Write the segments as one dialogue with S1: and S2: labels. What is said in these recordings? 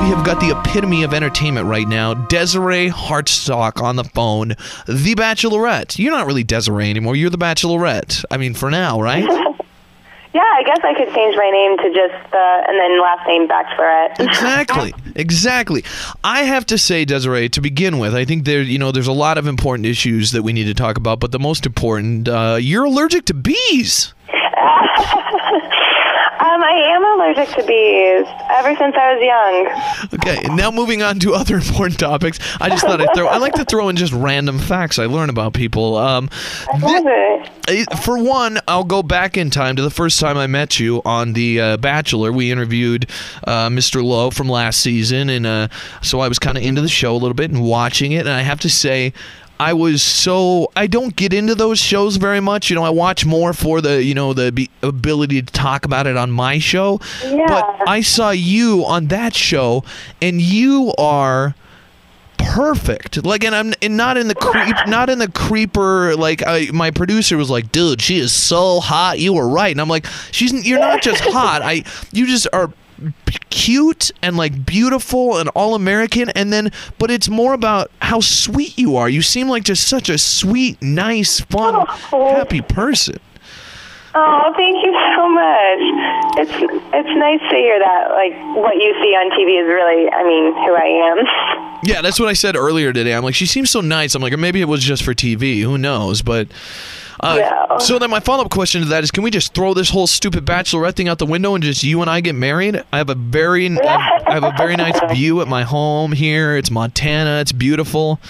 S1: we have got the epitome of entertainment right now. Desiree Hartsock on the phone. The Bachelorette. You're not really Desiree anymore. You're the Bachelorette. I mean, for now, right?
S2: Yeah, I guess I could change my name to just, and then last name Bachelorette.
S1: Exactly. I have to say, Desiree, to begin with, I think there's a lot of important issues that we need to talk about, but the most important, you're allergic to bees.
S2: I am allergic to bees ever since I was young.
S1: Okay, now moving on to other important topics. I just thought I like to throw in just random facts I learn about people.
S2: I love it.
S1: For one, I'll go back in time to the first time I met you on The Bachelor. We interviewed Mr. Lowe from last season, and so I was kind of into the show a little bit and watching it, and I have to say, I don't get into those shows very much. I watch more for the ability to talk about it on my show.
S2: Yeah.
S1: But I saw you on that show, and you are perfect. Like, and not in the creeper. Like, my producer was like, "Dude, she is so hot." You were right, and I'm like, "You're not just hot. You just are cute and like beautiful and all American, but it's more about how sweet you are. You seem like just such a sweet, nice, fun, happy person."
S2: Oh, thank you so much. It's nice to hear that. Like, what you see on TV is really, who I am.
S1: Yeah, that's what I said earlier today. I'm like, she seems so nice. I'm like, or maybe it was just for TV. Who knows? But
S2: Yeah.
S1: So then my follow-up question to that is, can we just throw this whole stupid Bachelorette thing out the window and just you and I get married? I have a very nice view at my home here. It's Montana. It's beautiful.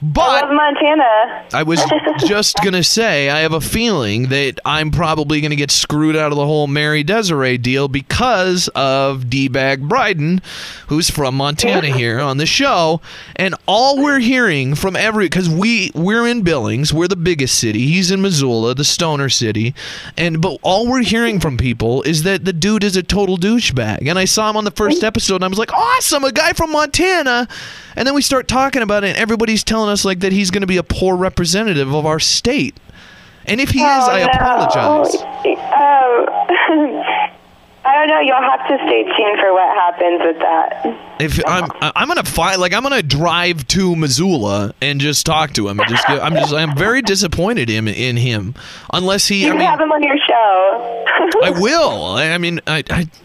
S1: But
S2: I love Montana.
S1: I was just going to say, I have a feeling that I'm probably going to get screwed out of the whole Mary Desiree deal because of D-Bag Bryden, who's from Montana here on the show. And all we're hearing from because we're in Billings, we're the biggest city. He's in Missoula, the stoner city. But all we're hearing from people is that the dude is a total douchebag. And I saw him on the first episode, and I was like, awesome, a guy from Montana. And then we start talking about it, and everybody's telling us like that he's going to be a poor representative of our state. And if he is, I apologize.
S2: I don't know. You'll have to stay tuned for what happens with that.
S1: If I'm gonna fight, like I'm gonna drive to Missoula and just talk to him. I'm very disappointed in him. Unless he,
S2: you can have him on your show.
S1: I will. I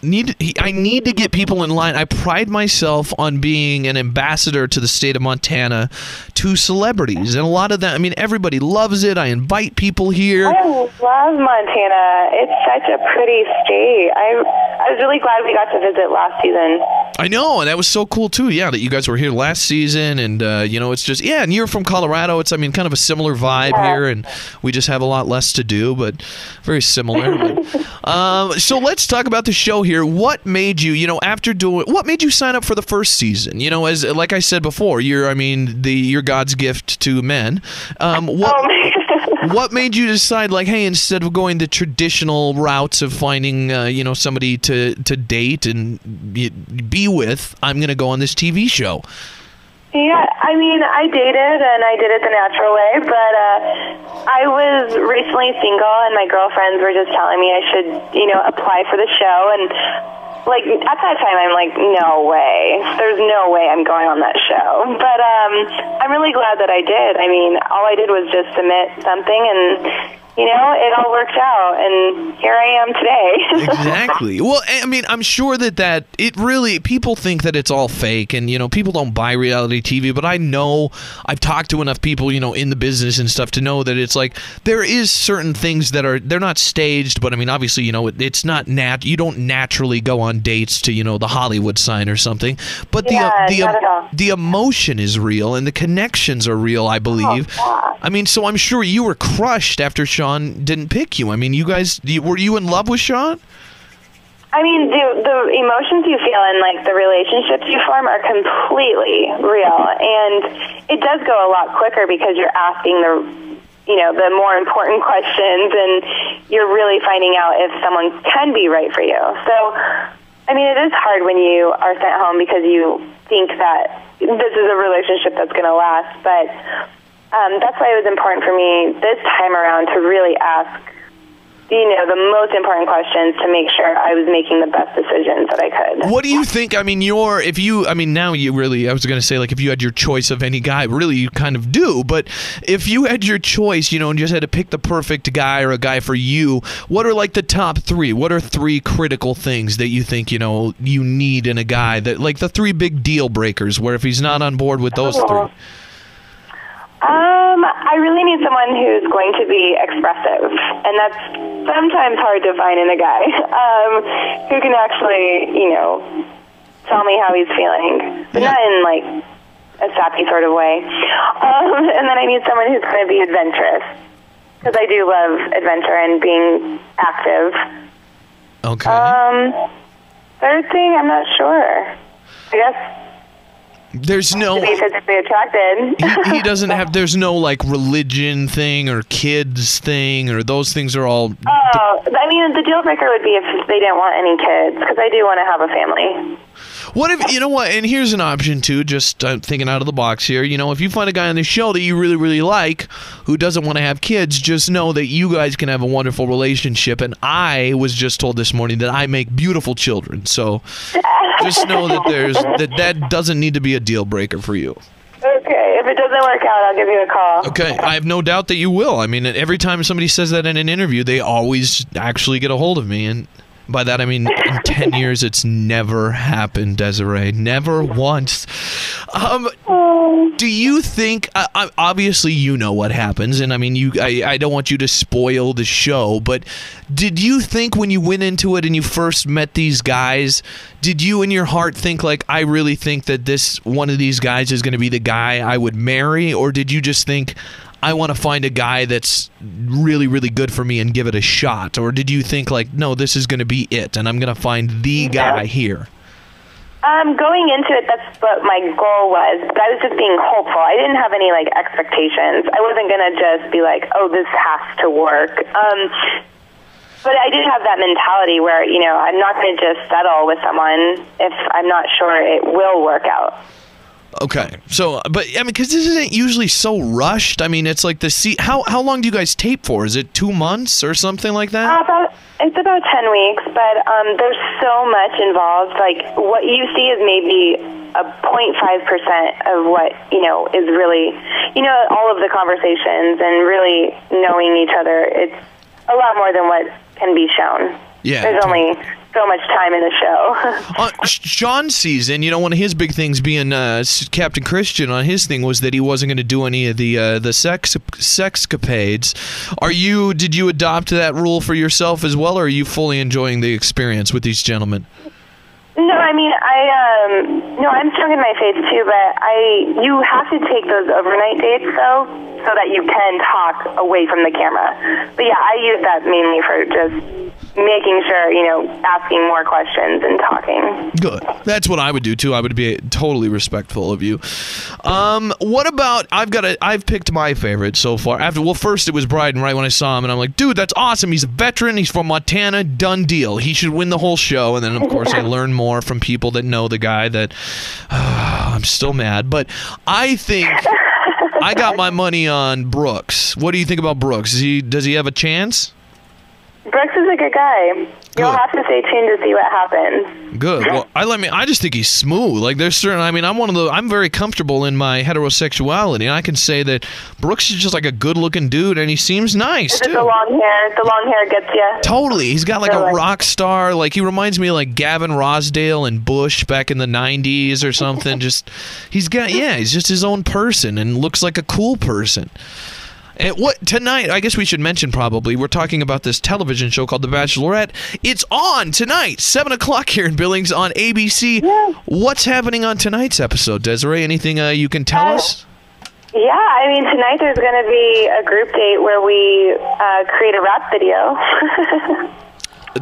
S1: need to get people in line. I pride myself on being an ambassador to the state of Montana to celebrities, and a lot of them. Everybody loves it. I invite people here.
S2: I love Montana. It's such a pretty state. I was really glad we got to visit last season.
S1: I know, and that was so cool too. Yeah, that you guys were here last season, and it's just and you're from Colorado. It's kind of a similar vibe here, and we just have a lot less to do, but very similar. So let's talk about the show here. What made you, what made you sign up for the first season? As like I said before, you're God's gift to men. What made you decide, like, hey, instead of going the traditional routes of finding, somebody to date and be with, I'm going to go on this TV show?
S2: Yeah, I dated, and I did it the natural way, but I was recently single, and my girlfriends were just telling me I should, apply for the show, and, like, at that time, I'm like, no way. There's no way I'm going on that show. But I'm really glad that I did. All I did was just submit something, and it all worked out, and here I am today.
S1: Exactly. Well, I'm sure that it really, people think that it's all fake, and, people don't buy reality TV, but I know, I've talked to enough people, in the business and stuff to know that it's like, there is certain things that they're not staged, but obviously, it's not you don't naturally go on dates to, the Hollywood sign or something, but the emotion is real, and the connections are real, I believe.
S2: Oh, yeah.
S1: So I'm sure you were crushed after Sean didn't pick you. You guys, were you in love with Sean?
S2: The emotions you feel and, like, the relationships you form are completely real. And it does go a lot quicker because you're asking the more important questions, and you're really finding out if someone can be right for you. So, it is hard when you are sent home because you think that this is a relationship that's going to last. But that's why it was important for me this time around to really ask the most important questions to make sure I was making the best decisions that I could.
S1: What do you think? I mean, now you really, I was going to say, like, if you had your choice of any guy, really you kind of do, but if you had your choice, and just had to pick the perfect guy or a guy for you, what are like the top three? What are three critical things that you think, you need in a guy, that like the three big deal breakers, where if he's not on board with those three?
S2: I really need someone who's going to be expressive, and that's sometimes hard to find in a guy who can actually, tell me how he's feeling, but not in like a sappy sort of way. And then I need someone who's going to be adventurous, because I do love adventure and being active.
S1: Okay.
S2: Third thing, I'm not sure. I guess.
S1: There's no.
S2: To be physically attracted.
S1: He doesn't have. There's no like religion thing or kids thing, or those things are all.
S2: I mean, the deal breaker would be if they didn't want any kids, because I do want to have a family.
S1: What if, and here's an option too, just thinking out of the box here, if you find a guy on the show that you really, really like, who doesn't want to have kids, just know that you guys can have a wonderful relationship, and I was just told this morning that I make beautiful children, so just know that that doesn't need to be a deal breaker for you.
S2: Okay, if it doesn't work out, I'll give you a call.
S1: Okay, I have no doubt that you will. I mean, every time somebody says that in an interview, they always actually get a hold of me, and by that I mean in 10 years it's never happened, Desiree. Never once. Do you think, obviously you know what happens, and I mean, I don't want you to spoil the show, but did you think when you went into it and you first met these guys, did you in your heart think like, I really think that one of these guys is going to be the guy I would marry, or did you just think, I want to find a guy that's really, really good for me and give it a shot? Or did you think like, no, this is going to be it, and I'm going to find the guy here?
S2: Going into it, that's what my goal was. But I was just being hopeful. I didn't have any like expectations. I wasn't going to just be like, oh, this has to work. But I did have that mentality where, I'm not going to just settle with someone if I'm not sure it will work out.
S1: Okay, so, but, I mean, because this isn't usually so rushed. I mean, it's like how long do you guys tape for? Is it 2 months or something like that?
S2: It's about 10 weeks, but there's so much involved. Like, what you see is maybe a 0.5% of what, is really, all of the conversations and really knowing each other. It's a lot more than what can be shown.
S1: Yeah.
S2: There's only so much time in the show.
S1: Sean's season, one of his big things being Captain Christian on his thing was that he wasn't going to do any of the sexcapades. Did you adopt that rule for yourself as well, or are you fully enjoying the experience with these gentlemen?
S2: No, I mean, I'm strong in my faith too, but you have to take those overnight dates though, so that you can talk away from the camera. But yeah, I use that mainly for just making sure, asking more questions and talking.
S1: Good. That's what I would do too. I would be totally respectful of you. What about, I've picked my favorite so far. First it was Bryden right when I saw him, and I'm like, dude, that's awesome. He's a veteran. He's from Montana. Done deal. He should win the whole show. And then, of course, I learned more from people that know the guy that I'm still mad. But I think I got my money on Brooks. What do you think about Brooks? Does he have a chance?
S2: Brooks is a good guy. You'll have to stay tuned to see what happens.
S1: Good. Well, I just think he's smooth. Like, there's certain, I'm very comfortable in my heterosexuality, and I can say that Brooks is just like a good-looking dude, and he seems nice, too.
S2: The long hair. The long hair gets you.
S1: Totally. He's got like a rock star. Like, he reminds me of like Gavin Rossdale and Bush back in the 90s or something. He's just his own person and looks like a cool person. And tonight, I guess we should mention probably, we're talking about this television show called The Bachelorette. It's on tonight, 7 o'clock here in Billings on ABC. Yeah. What's happening on tonight's episode, Desiree? Anything you can tell us?
S2: Yeah, I mean, tonight there's going to be a group date where we create a rap video.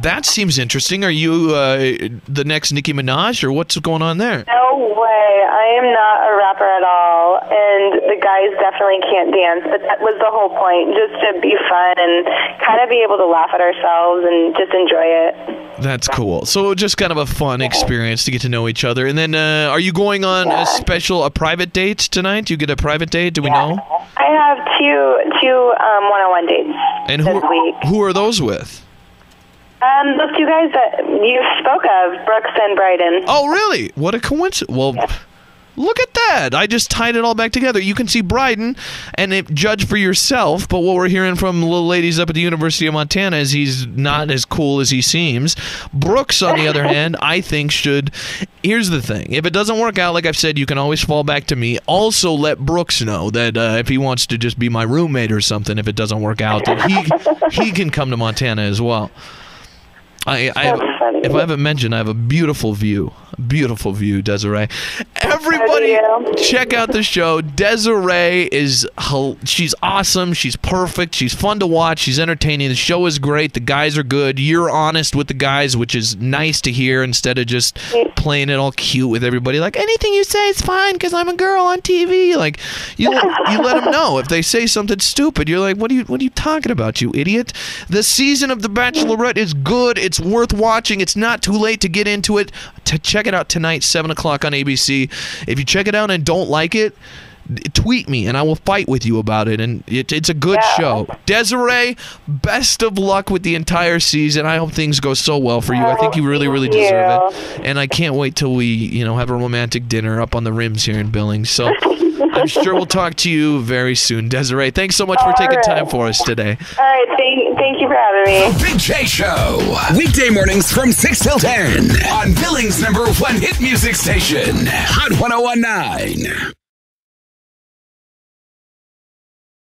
S1: That seems interesting. Are you the next Nicki Minaj, or what's going on there?
S2: No way. I am not a rapper at all, and the guys definitely can't dance, but that was the whole point, just to be fun and kind of be able to laugh at ourselves and just enjoy it.
S1: That's cool. So just kind of a fun experience to get to know each other. And then are you going on a private date tonight? Do you get a private date? Do we know?
S2: I have two one-on-one dates this week.
S1: Who are those with?
S2: Those two guys that you spoke of, Brooks and Bryden.
S1: Oh, really? What a coincidence. Well, look at that. I just tied it all back together. You can see Bryden and judge for yourself, but what we're hearing from little ladies up at the University of Montana is he's not as cool as he seems. Brooks, on the other hand, I think should... Here's the thing. If it doesn't work out, like I've said, you can always fall back to me. Also, let Brooks know that if he wants to just be my roommate or something, if it doesn't work out, that he can come to Montana as well. If I haven't mentioned, I have a beautiful view, Desiree. Everybody, check out the show. Desiree she's awesome. She's perfect. She's fun to watch. She's entertaining. The show is great. The guys are good. You're honest with the guys, which is nice to hear instead of just playing it all cute with everybody. Like, anything you say is fine because I'm a girl on TV. Like, you let them know. If they say something stupid, you're like, what are you talking about, you idiot? The season of The Bachelorette is good. It's worth watching. It's not too late to get into it. To check it out tonight, 7 o'clock on ABC. If you check it out and don't like it, tweet me and I will fight with you about it. And it's a good show. Desiree, best of luck with the entire season. I hope things go so well for you. I think you really, really deserve it. And I can't wait till we, have a romantic dinner up on the rims here in Billings. So I'm sure we'll talk to you very soon. Desiree, thanks so much for taking time for us today.
S2: All right, thank you for having me.
S3: The Big J Show. Weekday mornings from 6 till 10 on Billings' #1 hit music station, Hot 101.9.